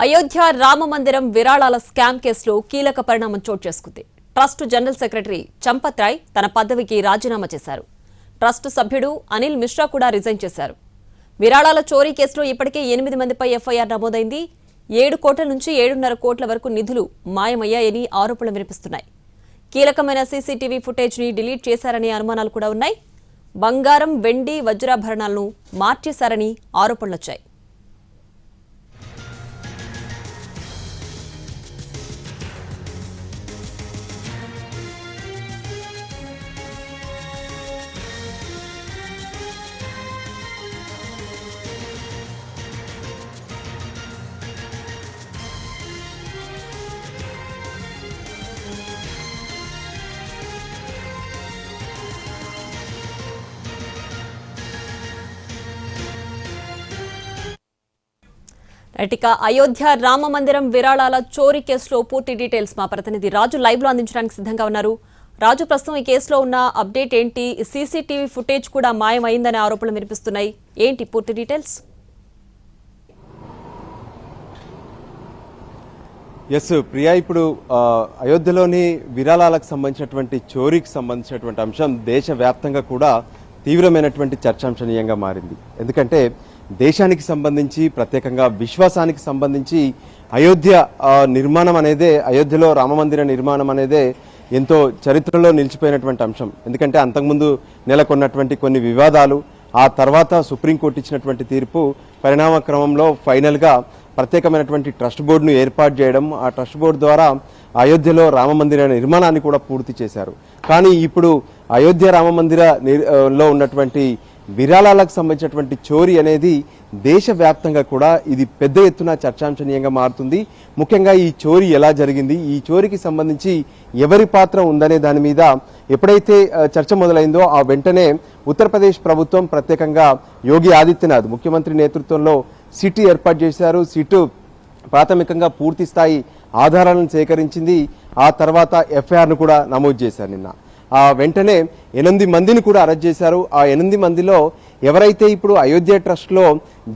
అయోధ్య రామ మందిరం విరాళాల స్కామ్ కేసులో కీలక పరిణామం చోటు చేసుకుంది. Trust general secretary Champat Rai తన పదవికి రాజీనామా చేశారు. ట్రస్ట్ సభ్యుడు అనిల్ మిశ్రా కూడా రిజైన్ చేశారు. విరాళాల చోరీ కేసులో ఇప్పటికే 8 మందిపై ఎఫ్ఐఆర్ నమోదైంది. 7 కోట్ల నుంచి 7.5 కోట్ల వరకు నిధులు మాయమయ్యాయని ఆరోపణలు వినిపిస్తున్నాయి. కీలకమైన సీసీటీవీ ఫుటేజ్ ని డిలీట్ చేశారనే అనుమానాలు కూడా ఉన్నాయి. బంగారం, వెండి, వజ్రాభరణాలను మార్చేశారని ఆరోపణలొచ్చాయి. ఇక అయోధ్య రామ మందిరం విరాళాల చోరీ కేసులో పూర్తి డీటెయిల్స్ మా ప్రతినిధి రాజు లైవ్ లో అందించడానికి సిద్ధంగా ఉన్నారు. రాజు, ప్రస్తుతం ఈ కేసులో ఉన్న అప్డేట్ ఏంటి? సీసీటీవీ ఫుటేజ్ కూడా మాయమైందనే ఆరోపణలు వినిపిస్తున్నాయి. ఏంటి పూర్తి డీటెయిల్స్? ఎస్ ప్రియా, ఇప్పుడు అయోధ్యలోని విరాళాలకు సంబంధించినటువంటి చోరీకి సంబంధించినటువంటి అంశం దేశవ్యాప్తంగా కూడా తీవ్రమైనటువంటి చర్చాంశనీయంగా మారింది. ఎందుకంటే దేశానికి సంబంధించి, ప్రత్యేకంగా విశ్వాసానికి సంబంధించి అయోధ్య నిర్మాణం అనేదే, అయోధ్యలో రామమందిర నిర్మాణం అనేదే ఎంతో చరిత్రలో నిలిచిపోయినటువంటి అంశం. ఎందుకంటే అంతకుముందు నెలకొన్నటువంటి కొన్ని వివాదాలు, ఆ తర్వాత సుప్రీంకోర్టు ఇచ్చినటువంటి తీర్పు పరిణామ క్రమంలో ఫైనల్గా ప్రత్యేకమైనటువంటి ట్రస్ట్ బోర్డును ఏర్పాటు చేయడం, ఆ ట్రస్ట్ బోర్డు ద్వారా అయోధ్యలో రామమందిర నిర్మాణాన్ని కూడా పూర్తి చేశారు. కానీ ఇప్పుడు అయోధ్య రామమందిరలో ఉన్నటువంటి విరాళాలకు సంబంధించినటువంటి చోరీ అనేది దేశవ్యాప్తంగా కూడా ఇది పెద్ద ఎత్తున చర్చాంశనీయంగా మారుతుంది. ముఖ్యంగా ఈ చోరీ ఎలా జరిగింది, ఈ చోరీకి సంబంధించి ఎవరి పాత్ర ఉందనే దాని మీద ఎప్పుడైతే చర్చ మొదలైందో ఆ వెంటనే ఉత్తరప్రదేశ్ ప్రభుత్వం, ప్రత్యేకంగా యోగి ఆదిత్యనాథ్ ముఖ్యమంత్రి నేతృత్వంలో సిట్ ఏర్పాటు చేశారు. సిట్ ప్రాథమికంగా పూర్తి స్థాయి ఆధారాలను సేకరించింది. ఆ తర్వాత ఎఫ్ఐఆర్ను కూడా నమోదు చేశారు. నిన్న ఆ వెంటనే 8 మందిని కూడా అరెస్ట్ చేశారు. ఆ 8 మందిలో ఎవరైతే ఇప్పుడు అయోధ్య ట్రస్ట్లో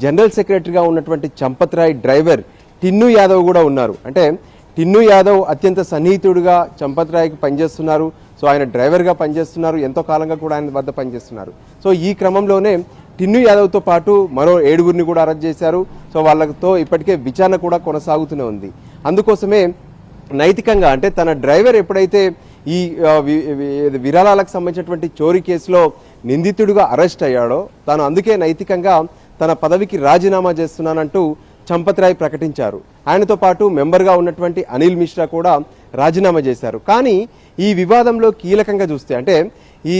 జనరల్ సెక్రటరీగా ఉన్నటువంటి చంపత్ రాయ్ డ్రైవర్ టిన్ను యాదవ్ కూడా ఉన్నారు. అంటే టిన్ను యాదవ్ అత్యంత సన్నిహితుడుగా చంపత్ రాయ్కి పనిచేస్తున్నారు. సో ఆయన డ్రైవర్గా పనిచేస్తున్నారు, ఎంతో కాలంగా కూడా ఆయన వద్ద పనిచేస్తున్నారు. సో ఈ క్రమంలోనే టిన్ను యాదవ్తో పాటు మరో 7గురిని కూడా అరెస్ట్ చేశారు. సో వాళ్ళతో ఇప్పటికే విచారణ కూడా కొనసాగుతూనే ఉంది. అందుకోసమే నైతికంగా, అంటే తన డ్రైవర్ ఎప్పుడైతే ఈ విరాళాలకు సంబంధించినటువంటి చోరీ కేసులో నిందితుడిగా అరెస్ట్ అయ్యాడో తాను అందుకే నైతికంగా తన పదవికి రాజీనామా చేస్తున్నానంటూ చంపత్ రాయ్ ప్రకటించారు. ఆయనతో పాటు మెంబర్గా ఉన్నటువంటి అనిల్ మిశ్రా కూడా రాజీనామా చేశారు. కానీ ఈ వివాదంలో కీలకంగా చూస్తే, అంటే ఈ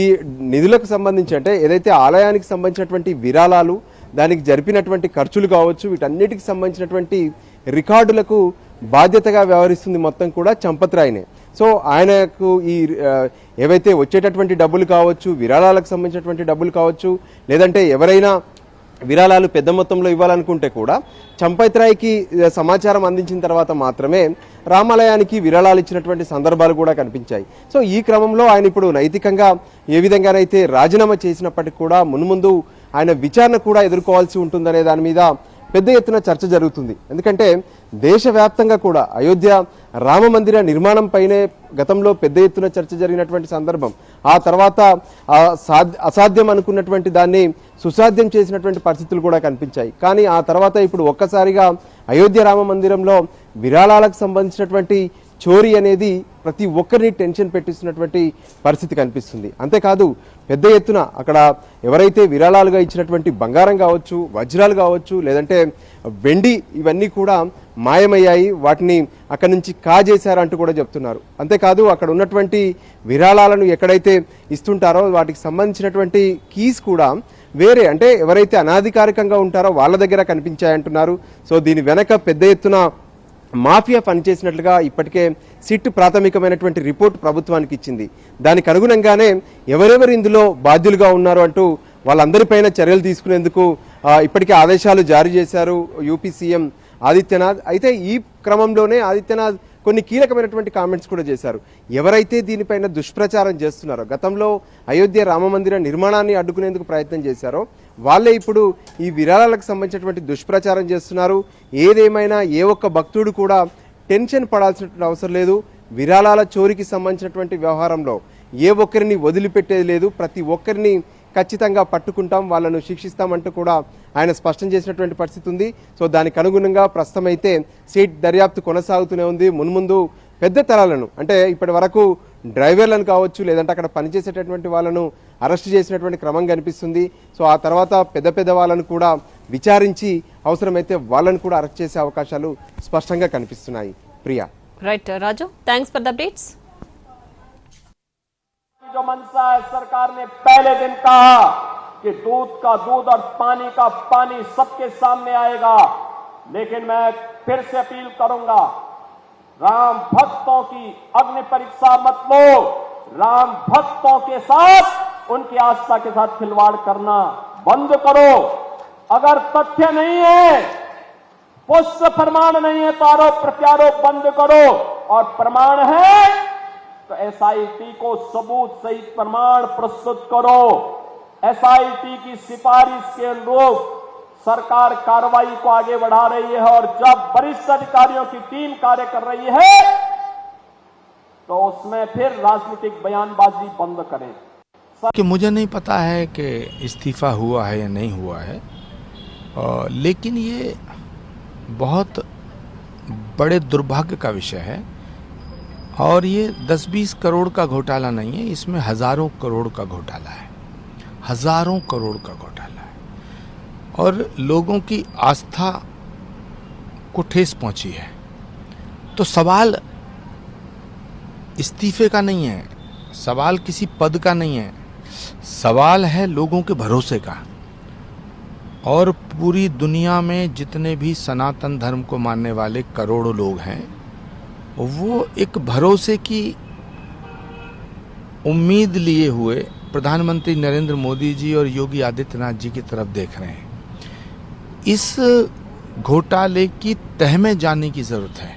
నిధులకు సంబంధించి, అంటే ఏదైతే ఆలయానికి సంబంధించినటువంటి విరాళాలు, దానికి జరిపినటువంటి ఖర్చులు కావచ్చు, వీటన్నిటికి సంబంధించినటువంటి రికార్డులకు బాధ్యతగా వ్యవహరిస్తుంది మొత్తం కూడా చంపత్ రాయ్నే. సో ఆయనకు ఈ ఏవైతే వచ్చేటటువంటి డబ్బులు కావచ్చు, విరాళాలకు సంబంధించినటువంటి డబ్బులు కావచ్చు, లేదంటే ఎవరైనా విరాళాలు పెద్ద మొత్తంలో ఇవ్వాలనుకుంటే కూడా చంపత్ రాయ్కి సమాచారం అందించిన తర్వాత మాత్రమే రామాలయానికి విరాళాలు ఇచ్చినటువంటి సందర్భాలు కూడా కనిపించాయి. సో ఈ క్రమంలో ఆయన ఇప్పుడు నైతికంగా ఏ విధంగానైతే రాజీనామా చేసినప్పటికీ కూడా మున్ముందు ఆయన విచారణ కూడా ఎదుర్కోవాల్సి ఉంటుందనే దాని మీద పెద్ద ఎత్తున చర్చ జరుగుతుంది. ఎందుకంటే దేశవ్యాప్తంగా కూడా అయోధ్య రామమందిర నిర్మాణం పైనే గతంలో పెద్ద ఎత్తున చర్చ జరిగినటువంటి సందర్భం, ఆ తర్వాత అసాధ్యం అనుకున్నటువంటి దాన్ని సుసాధ్యం చేసినటువంటి పరిస్థితులు కూడా కనిపించాయి. కానీ ఆ తర్వాత ఇప్పుడు ఒక్కసారిగా అయోధ్య రామమందిరంలో విరాళాలకు సంబంధించినటువంటి చోరీ అనేది ప్రతి ఒక్కరిని టెన్షన్ పెట్టిస్తున్నటువంటి పరిస్థితి కనిపిస్తుంది. అంతేకాదు పెద్ద ఎత్తున అక్కడ ఎవరైతే విరాళాలుగా ఇచ్చినటువంటి బంగారం కావచ్చు, వజ్రాలు కావచ్చు, లేదంటే వెండి, ఇవన్నీ కూడా మాయమయ్యాయి, వాటిని అక్కడి నుంచి కాజేశారంటూ కూడా చెప్తున్నారు. అంతేకాదు అక్కడ ఉన్నటువంటి విరాళాలను ఎక్కడైతే ఇస్తుంటారో వాటికి సంబంధించినటువంటి కీస్ కూడా వేరే అంటే ఎవరైతే అనాధికారికంగా ఉంటారో వాళ్ళ దగ్గర కనిపించాయంటున్నారు. సో దీని వెనక పెద్ద ఎత్తున మాఫియా పనిచేసినట్లుగా ఇప్పటికే సిట్ ప్రాథమికమైనటువంటి రిపోర్ట్ ప్రభుత్వానికి ఇచ్చింది. దానికి అనుగుణంగానే ఎవరెవరు ఇందులో బాధ్యులుగా ఉన్నారు అంటూ వాళ్ళందరిపైన చర్యలు తీసుకునేందుకు ఇప్పటికే ఆదేశాలు జారీ చేశారు యూపీ సీఎం ఆదిత్యనాథ్. అయితే ఈ క్రమంలోనే ఆదిత్యనాథ్ కొన్ని కీలకమైనటువంటి కామెంట్స్ కూడా చేశారు. ఎవరైతే దీనిపైన దుష్ప్రచారం చేస్తున్నారో, గతంలో అయోధ్య రామమందిర నిర్మాణాన్ని అడ్డుకునేందుకు ప్రయత్నం చేశారో వాళ్ళే ఇప్పుడు ఈ విరాళాలకు సంబంధించినటువంటి దుష్ప్రచారం చేస్తున్నారు. ఏదేమైనా ఏ ఒక్క భక్తుడు కూడా టెన్షన్ పడాల్సినటువంటి అవసరం లేదు. విరాళాల చోరీకి సంబంధించినటువంటి వ్యవహారంలో ఏ ఒక్కరిని వదిలిపెట్టేది లేదు. ప్రతి ఒక్కరిని ఖచ్చితంగా పట్టుకుంటాం, వాళ్ళను శిక్షిస్తామంటూ కూడా ఆయన స్పష్టం చేసినటువంటి పరిస్థితి ఉంది. సో దానికి అనుగుణంగా ప్రస్తుతం అయితే సిట్ దర్యాప్తు కొనసాగుతూనే ఉంది. మున్ముందు పెద్ద తరాలను అంటే ఇప్పటి వరకు డ్రైవర్లను కావచ్చు, లేదంటే అక్కడ పనిచేసేటటువంటి వాళ్ళను అరెస్ట్ చేసినటువంటి క్రమం కనిపిస్తుంది. సో ఆ తర్వాత పెద్ద పెద్ద వాళ్ళను కూడా విచారించి అవసరమైతే వాళ్ళను కూడా అరెస్ట్ చేసే అవకాశాలు స్పష్టంగా కనిపిస్తున్నాయి. Priya. Right Raju, thanks for the updates. जो मंशा है, सरकार ने पहले दिन कहा कि दूध का दूध और पानी का पानी सबके सामने आएगा, लेकिन मैं फिर से अपील करूंगा, राम भक्तों की अग्नि परीक्षा मत लो। राम भक्तों के साथ, उनकी आस्था के साथ खिलवाड़ करना बंद करो। अगर तथ्य नहीं है, पुष्ट प्रमाण नहीं है, तो आरोप प्रत्यारोप बंद करो, और प्रमाण है तो एसआईटी को सबूत सहित प्रमाण प्रस्तुत करो। एसआईटी की सिफारिश के अनुरूप सरकार कार्रवाई को आगे बढ़ा रही है, और जब वरिष्ठ अधिकारियों की टीम कार्य कर रही है तो उसमें फिर राजनीतिक बयानबाजी बंद करें। कि मुझे नहीं पता है कि इस्तीफा हुआ है या नहीं हुआ है, लेकिन ये बहुत बड़े दुर्भाग्य का विषय है। और ये 10-20 करोड़ का घोटाला नहीं है, इसमें हजारों करोड़ का घोटाला है, हजारों करोड़ का घोटाला है, और लोगों की आस्था को ठेस पहुंची है। तो सवाल इस्तीफे का नहीं है, सवाल किसी पद का नहीं है, सवाल है लोगों के भरोसे का। और पूरी दुनिया में जितने भी सनातन धर्म को मानने वाले करोड़ों लोग हैं, वो एक भरोसे की उम्मीद लिए हुए प्रधानमंत्री नरेंद्र मोदी जी और योगी आदित्यनाथ जी की तरफ देख रहे हैं। इस घोटाले की तह में जाने की जरूरत है।